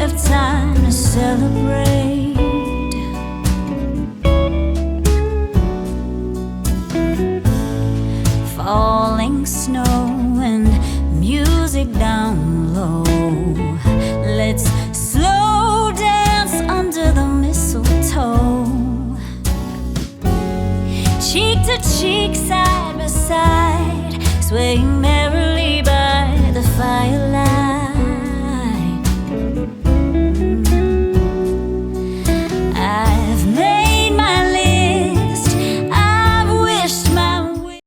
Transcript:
have time to celebrate. Falling snow and music down low. Let's slow dance under the mistletoe. Cheek to cheek, side by side, swaying